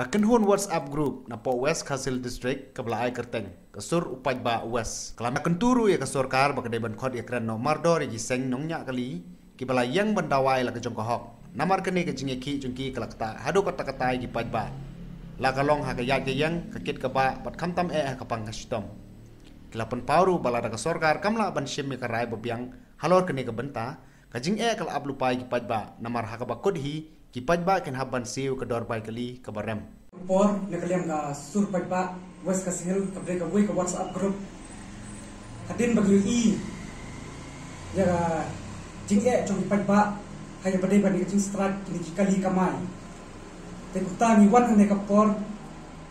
Kaken hun WhatsApp group na po West Khasil District kablaay kerteng kasur upaj ba West kelama kenturu ya kasur kar bakade ban khod ya kran no mardor ya giseng nongnya kali kibala yang bandawai la kejong kohok namar kene ke jingi ki jungki kalakta hadu kata kata gi paj ba la kalong ha kaya ke yang kakit ka ba pat kamtam kapang kastom kelapan pauru bala da kasur kar kamla ban shim ka rai bobiang halor kene ke benta kajing kal ablu pai gi paj ba namar ha ka ba kodhi Kipaj ba ken haban siu ke dor bai kali ke barem. Por nakaliam ka sur paj ba West Khasil ka break away ka WhatsApp group. Hadin bagi i ya jing trong paj ba kaya badai bani jing strat ni kali kamai. Te kuta ni wan hane ka por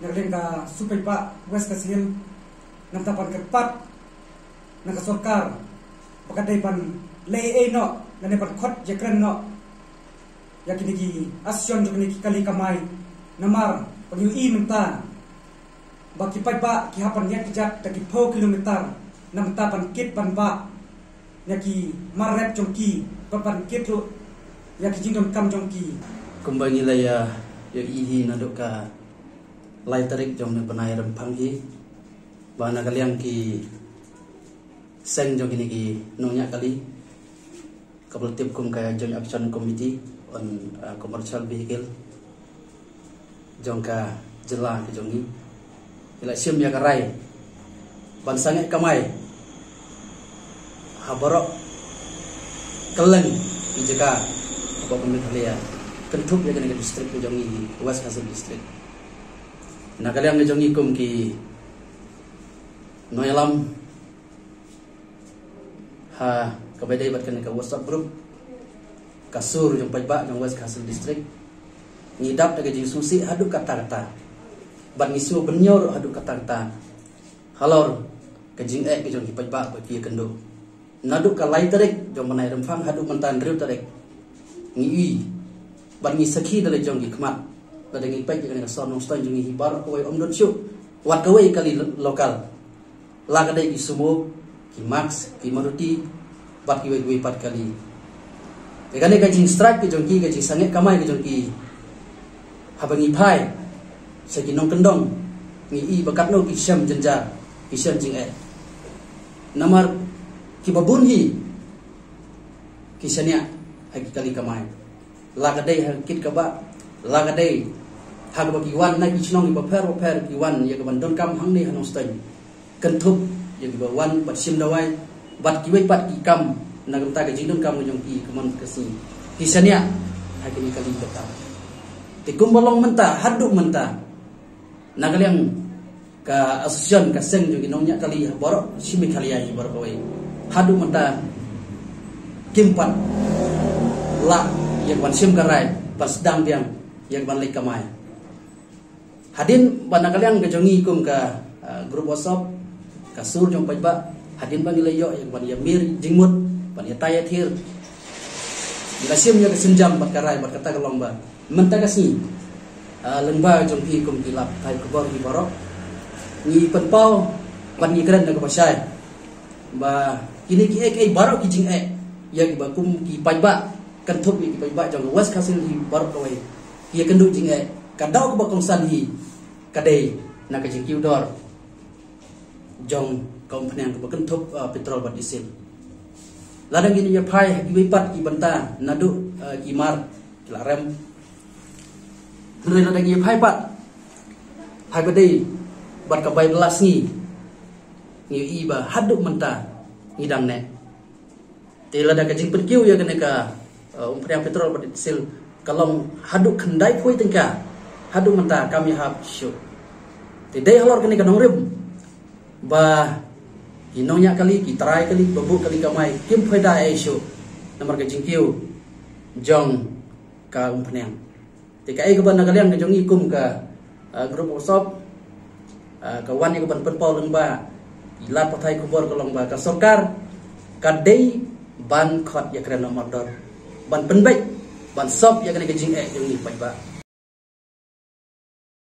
nakaliam ka sur paj ba West Khasil nam tapan kerpat na ka sarkar pakadai ban lei no ngane ban khot jakran no yakin ki asyon jok ni kali kamai namar pagyu i menta baki pai ba ki hapan yak jak taki 4 kilometer nam ta pan kit pan ba yaki marep jongki pan kit ro yaki jingdom kam jongki kumbangi la ya i hi naduk ka lai tarik jong ne banai rempang hi bana kaliang ki seng jong ni ki nonya kali kabel tip kum ka joint action committee on commercial vehicle jongka jela ke jongi ila sim ya karai ban sangat kamai habarok keleng ijaka apa pemerintah kentup ya kena distrik ke jongi West Khasil district nak kalian ke jongi kum ki noyalam ha kabedai bat kena ke WhatsApp group kasur yang pajak yang West Khasil district ngidap daga jing susi haduk kata-kata ban ngisu benyor haduk kata-kata halor ke jing ke jong pajak bagi kendo naduk ka lai tarik jong manai rempang haduk mentan riu tarik ngi ban ngi sakhi dale jong gi khmat dale ngi paj kan son nong stan jong hi bar ko om don chu wat ko kali lokal la ka dai gi sumo ki max ki maruti bat ki we pat kali Ekane kajing strike ke jongki kajing sangat kamai ke jongki habangi pai segi nong kendong ngi i bakat no ki syam jenja ki syam jing namar ki babun hi ki syania hagi kali kamai la kadai hakit ka ba la kadai hag bagi wan na ki chnong ba per ki wan ya ka bandon kam hang ni hanong stain kentup ya ki ba wan bat sim dawai bat ki wei pat ki kam nagam ta kajing dun kamu jongki keman kasi kisania hakini kali betal tikum bolong menta haduk menta nagaliang ka asosian ka seng jogi nongnya kali borok simi kali ai borok koi haduk menta kimpan la yang ban sim karai pas dang diang yang ban lek kamai hadin ban nagaliang ka jongi kum ka grup WhatsApp kasur jong pajba hadin ban leyo yang ban yamir jingmut Pania tayat hir, ilasim ya kesenjam berkarai berkata kalau ba, mentakasi lembah jompi kum kilap tay kubor di borok, ni penpau pani keren nak pasai, ba kini ki borok kijing ya ki ba kum ki pajba kentup ki pajba jong West Khasil di borok kawai, ki kendu jing kadau ku bakong sanhi, kadai nak kijing kiudor, jong komponen ku kentup petrol bat diesel. Ladang gini ya pai ipat ki banta nadu kimar kilarem nuri ladang ya pai pat pai badai bat ka bai belas ni iba haduk menta ngidang ne te ladang ka jing perkiu ya kene ka umpriang petrol bat diesel kalong haduk kendai pui tengka haduk menta kami hab syu te dai halor kene ka nongrim ba Inongnya kali, kitrai kali, babuk kali kamai, kim peda isu, nomor kejingkiu, jong ka umpenyang. Tika keban nakalian kejong ikum ka grup WhatsApp, kawan yang keban penpau lengba, ilat patai kubor kelongba ka sokar, kadai ban khot ya keren nomor dor, ban penbaik, ban sop ya kena kejing jong ni pajba.